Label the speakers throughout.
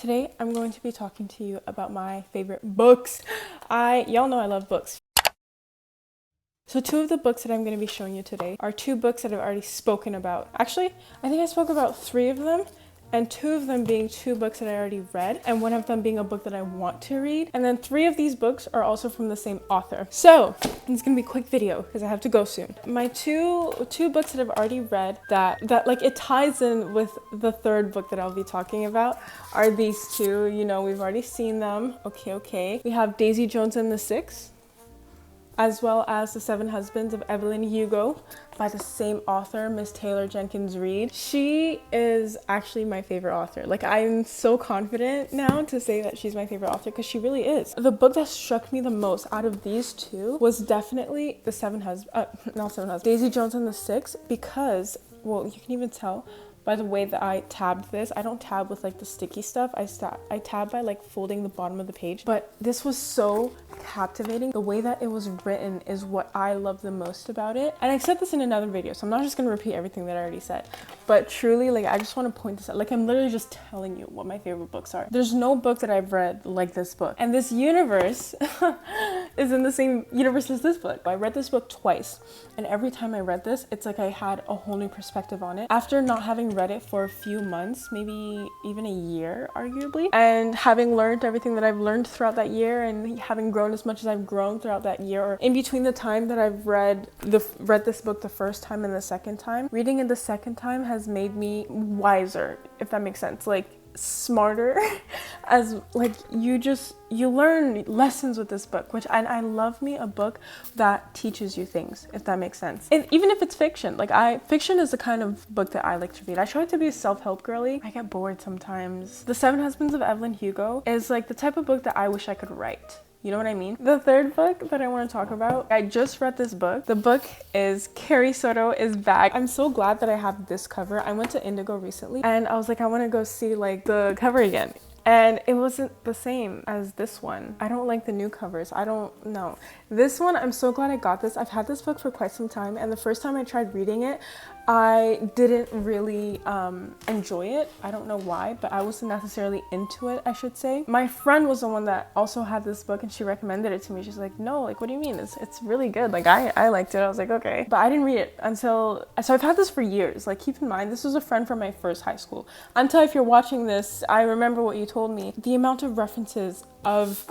Speaker 1: Today I'm going to be talking to you about my favorite books. Y'all know I love books. So two of the books that I'm going to be showing you today are two books that I've already spoken about. Actually, I think I spoke about three of them, and two of them being two books that I already read, and one of them being a book that I want to read. And then three of these books are also from the same author. So it's gonna be a quick video because I have to go soon. My two books that I've already read that like it ties in with the third book that I'll be talking about are these two. You know, we've already seen them. Okay. We have Daisy Jones and the Six, as well as The Seven Husbands of Evelyn Hugo by the same author, Miss Taylor Jenkins Reid. She is actually my favorite author. Like, I'm so confident now to say that she's my favorite author because she really is. The book that struck me the most out of these two was definitely Daisy Jones and the Six, because, well, you can even tell by the way that I tabbed this. I don't tab with like the sticky stuff. I tab by like folding the bottom of the page. But this was so captivating. The way that it was written is what I love the most about it. And I said this in another video, so I'm not just gonna repeat everything that I already said. But truly, like, I just want to point this out. Like, I'm literally just telling you what my favorite books are. There's no book that I've read like this book. And this universe is in the same universe as this book. I read this book twice. And every time I read this, it's like I had a whole new perspective on it. After not having read it for a few months, maybe even a year, arguably, and having learned everything that I've learned throughout that year, and having grown as much as I've grown throughout that year, or in between the time that I've read this book the first time and the second time, reading it the second time has made me wiser, if that makes sense. Like, smarter, as like you learn lessons with this book, which I love me a book that teaches you things, if that makes sense. And even if it's fiction, like fiction is the kind of book that I like to read. I try to be a self-help girly. I get bored sometimes. The Seven Husbands of Evelyn Hugo is like the type of book that I wish I could write. You know what I mean? The third book that I want to talk about, I just read this book. The book is Carrie Soto is Back. I'm so glad that I have this cover. I went to Indigo recently and I was like, I want to go see like the cover again. And it wasn't the same as this one. I don't like the new covers. I don't know. This one, I'm so glad I got this. I've had this book for quite some time, and the first time I tried reading it, I didn't really enjoy it. I don't know why, but I wasn't necessarily into it, I should say. My friend was the one that also had this book, and she recommended it to me. She's like, no, like, what do you mean? It's really good. Like, I liked it. I was like, okay. But I didn't read it so I've had this for years. Like, keep in mind, this was a friend from my first high school. Until, if you're watching this, I remember what you told me. The amount of references of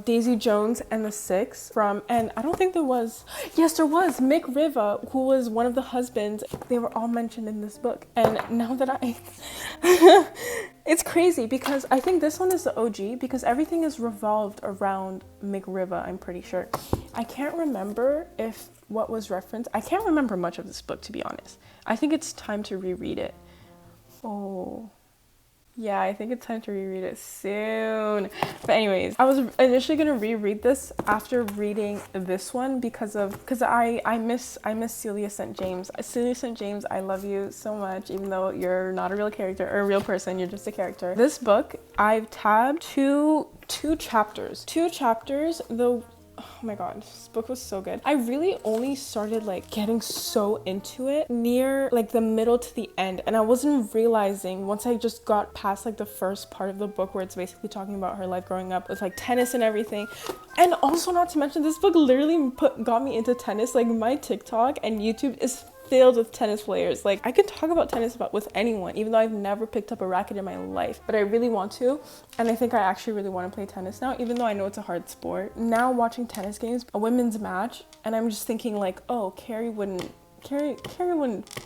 Speaker 1: Daisy Jones and the Six and I don't think there was Mick Riva, who was one of the husbands. They were all mentioned in this book. And now that it's crazy because I think this one is the OG because everything is revolved around Mick Riva, I'm pretty sure. I can't remember what was referenced. I can't remember much of this book, to be honest. I think it's time to reread it. Oh. Yeah, I think it's time to reread it soon. But anyways, I was initially gonna reread this after reading this one because I miss Celia St. James. Celia St. James, I love you so much, even though you're not a real character or a real person, you're just a character. This book, I've tabbed two chapters. Oh my god, this book was so good. I really only started like getting so into it near like the middle to the end, and I wasn't realizing once I just got past like the first part of the book where it's basically talking about her life growing up with like tennis and everything. And also, not to mention, this book literally got me into tennis. Like, my TikTok and YouTube is filled with tennis players. Like, I could talk about tennis with anyone, even though I've never picked up a racket in my life, but I really want to. And I think I actually really want to play tennis now, even though I know it's a hard sport. Now watching tennis games, a women's match, and I'm just thinking like, oh, Carrie wouldn't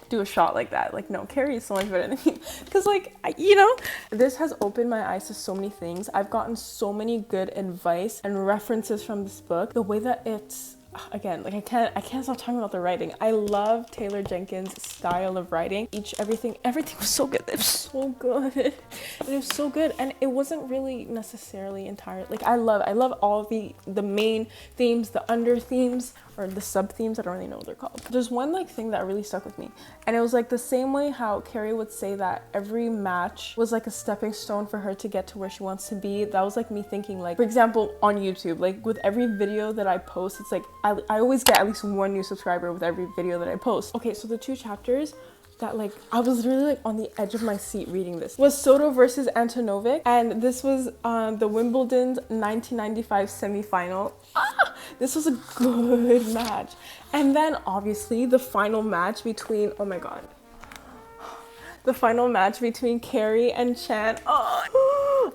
Speaker 1: do a shot like that. Like, no, Carrie is so much better than me. Because, like, you know, this has opened my eyes to so many things. I've gotten so many good advice and references from this book. The way that it's, again, like, I can't stop talking about the writing. I love Taylor Jenkins' style of writing. Everything was so good. It was so good. It was so good. And it wasn't really necessarily entirely, like, I love all the main themes, the under themes, or the sub themes. I don't really know what they're called. There's one like thing that really stuck with me, and it was like the same way how Carrie would say that every match was like a stepping stone for her to get to where she wants to be. That was like me thinking, like, for example, on YouTube, like with every video that I post, it's like I always get at least one new subscriber with every video that I post. Okay, so the two chapters that like I was really like on the edge of my seat reading this was Soto versus Antonovic, and this was the Wimbledon's 1995 semifinal. This was a good match. And then obviously the final match between, oh my god, the final match between Carrie and Chan.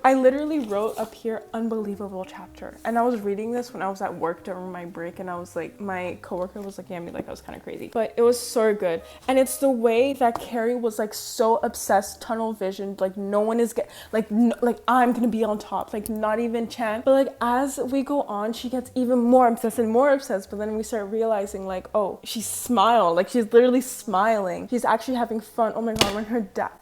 Speaker 1: I literally wrote up here, unbelievable chapter. And I was reading this when I was at work during my break, and I was like, my coworker was looking at me like I was kind of crazy. But it was so good. And it's the way that Carrie was like so obsessed, tunnel visioned, like no one is like I'm gonna be on top, like not even Chan. But like as we go on, she gets even more obsessed and more obsessed. But then we start realizing like, oh, she smiled, like she's literally smiling. She's actually having fun. Oh my god, when her dad,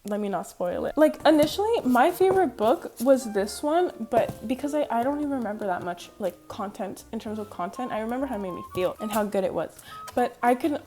Speaker 1: let me not spoil it. Like initially my favorite book was this one, but because I don't even remember that much like content in terms of content, I remember how it made me feel and how good it was. But I can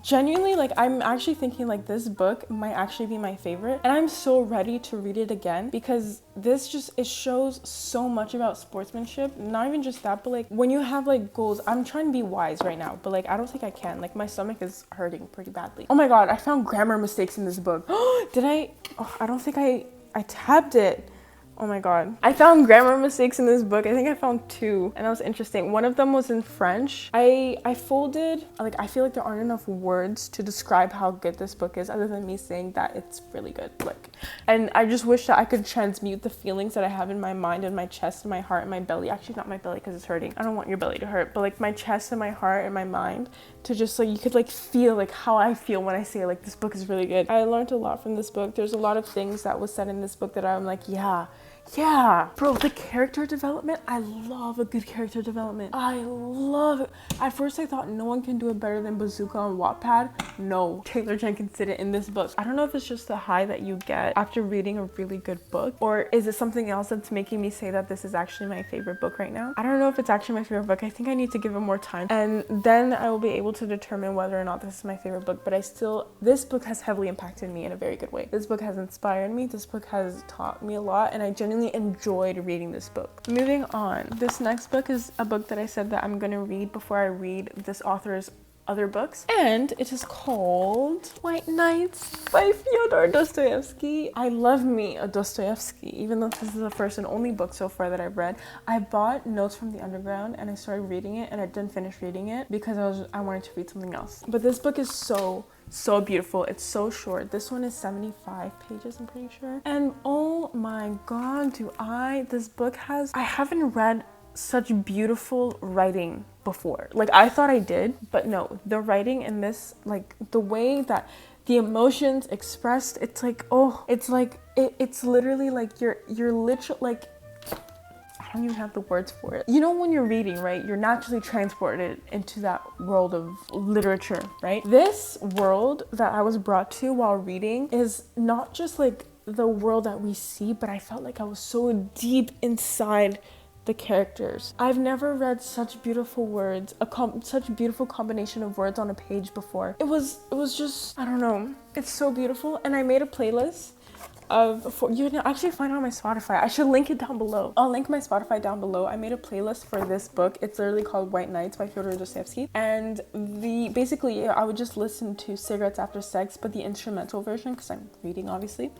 Speaker 1: genuinely, like, I'm actually thinking like this book might actually be my favorite, and I'm so ready to read it again because this just, it shows so much about sportsmanship. Not even just that, but like when you have like goals, I'm trying to be wise right now, but like I don't think I can. Like my stomach is hurting pretty badly. Oh my god, I found grammar mistakes in this book. Did I? Oh, I don't think I tabbed it. Oh my god. I found grammar mistakes in this book. I think I found 2, and that was interesting. One of them was in French. I folded, like I feel like there aren't enough words to describe how good this book is other than me saying that it's really good. Like, and I just wish that I could transmute the feelings that I have in my mind and my chest and my heart and my belly. Actually not my belly because it's hurting. I don't want your belly to hurt, but like my chest and my heart and my mind to just like, you could like feel like how I feel when I say like this book is really good. I learned a lot from this book. There's a lot of things that was said in this book that I'm like, yeah, bro, the character development, I love a good character development. I love it. At first I thought no one can do it better than Bazooka on Wattpad. No, Taylor Jenkins did it in this book. I don't know if it's just the high that you get after reading a really good book, or is it something else that's making me say that this is actually my favorite book right now. I don't know if it's actually my favorite book. I think I need to give it more time, and then I will be able to determine whether or not this is my favorite book. But this book has heavily impacted me in a very good way. This book has inspired me. This book has taught me a lot, and I genuinely enjoyed reading this book. Moving on, this next book is a book that I said that I'm gonna read before I read this author's other books, and it is called White Nights by Fyodor Dostoevsky. I love me a Dostoevsky, even though this is the first and only book so far that I've read. I bought Notes from the Underground and I started reading it, and I didn't finish reading it because I wanted to read something else. But this book is so beautiful. It's so short. This one is 75 pages, I'm pretty sure. And oh my god, this book has, I haven't read such beautiful writing before. Like I thought I did, but no, the writing in this, like the way that the emotions expressed, it's like, oh, it's like, it's literally like you're literally like, I don't even have the words for it. You know, when you're reading, right, you're naturally transported into that world of literature, right? This world that I was brought to while reading is not just like the world that we see, but I felt like I was so deep inside the characters. I've never read such beautiful words, such beautiful combination of words on a page before. It was just, I don't know, it's so beautiful. And I made a playlist you can actually find it on my Spotify. I should link it down below. I'll link my Spotify down below. I made a playlist for this book. It's literally called White Nights by Fyodor Dostoevsky. And basically I would just listen to Cigarettes After Sex, but the instrumental version, because I'm reading obviously.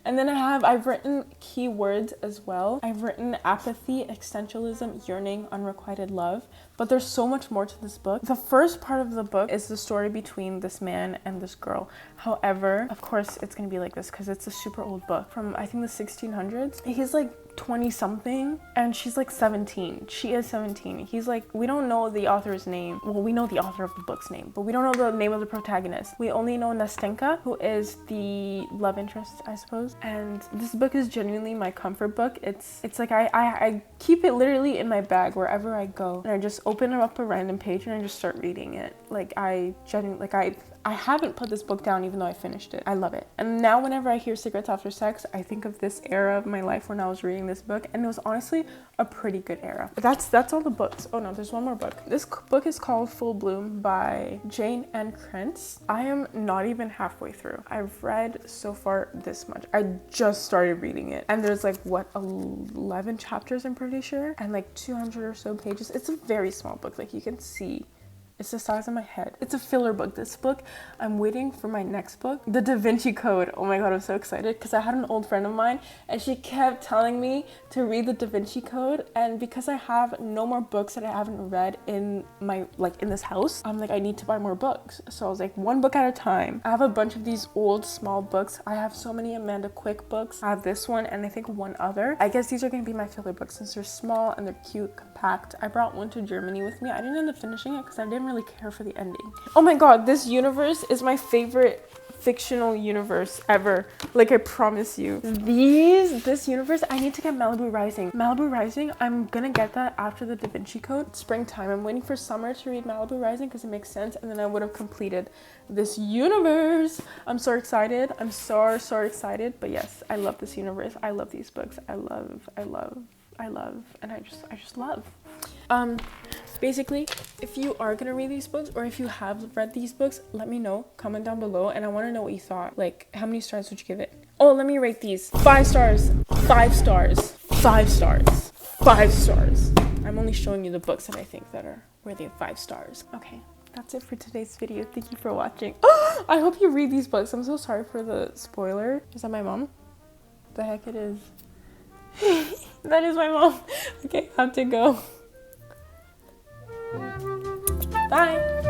Speaker 1: And then I've written keywords as well. I've written apathy, existentialism, yearning, unrequited love. But there's so much more to this book. The first part of the book is the story between this man and this girl. However, of course, it's gonna be like this because it's a super old book from, I think, the 1600s. He's like 20 something and she's like 17. She is 17. He's like, we don't know the author's name. Well, we know the author of the book's name, but we don't know the name of the protagonist. We only know Nastenka, who is the love interest, I suppose. And this book is genuinely my comfort book. It's like I keep it literally in my bag wherever I go, and I just open up a random page and I just start reading it. Like I haven't put this book down even though I finished it. I love it. And now whenever I hear Cigarettes After Sex, I think of this era of my life when I was reading this book, and it was honestly a pretty good era. But that's all the books. Oh no, there's one more book. This book is called Full Bloom by Jane Ann Krentz. I am not even halfway through. I've read so far this much. I just started reading it, and there's like, what, 11 chapters I'm pretty sure, and like 200 or so pages. It's a very small book. Like you can see It's the size of my head. It's a filler book. This book, I'm waiting for my next book, The Da Vinci Code. Oh my god, I'm so excited because I had an old friend of mine and she kept telling me to read The Da Vinci Code, and because I have no more books that I haven't read in my, like, in this house, I'm like, I need to buy more books. So I was like, one book at a time. I have a bunch of these old small books. I have so many Amanda Quick books. I have this one and I think one other. I guess these are going to be my filler books since they're small and they're cute, compact. I brought one to Germany with me. I didn't end up finishing it because I didn't really care for the ending. Oh my god, this universe is my favorite fictional universe ever. Like, I promise you. This universe, I need to get Malibu Rising. Malibu Rising, I'm gonna get that after the Da Vinci Code. Springtime. I'm waiting for summer to read Malibu Rising because it makes sense, and then I would have completed this universe. I'm so excited. I'm so excited. But yes, I love this universe. I love these books. I love, and I just love. Basically, if you are gonna read these books, or if you have read these books, let me know. Comment down below, and I want to know what you thought. Like, how many stars would you give it? Oh, let me rate these. 5 stars, 5 stars, 5 stars, 5 stars. I'm only showing you the books that I think that are worthy of 5 stars. Okay, that's it for today's video. Thank you for watching. I hope you read these books. I'm so sorry for the spoiler. Is that my mom? The heck it is. That is my mom. Okay, I have to go. Bye.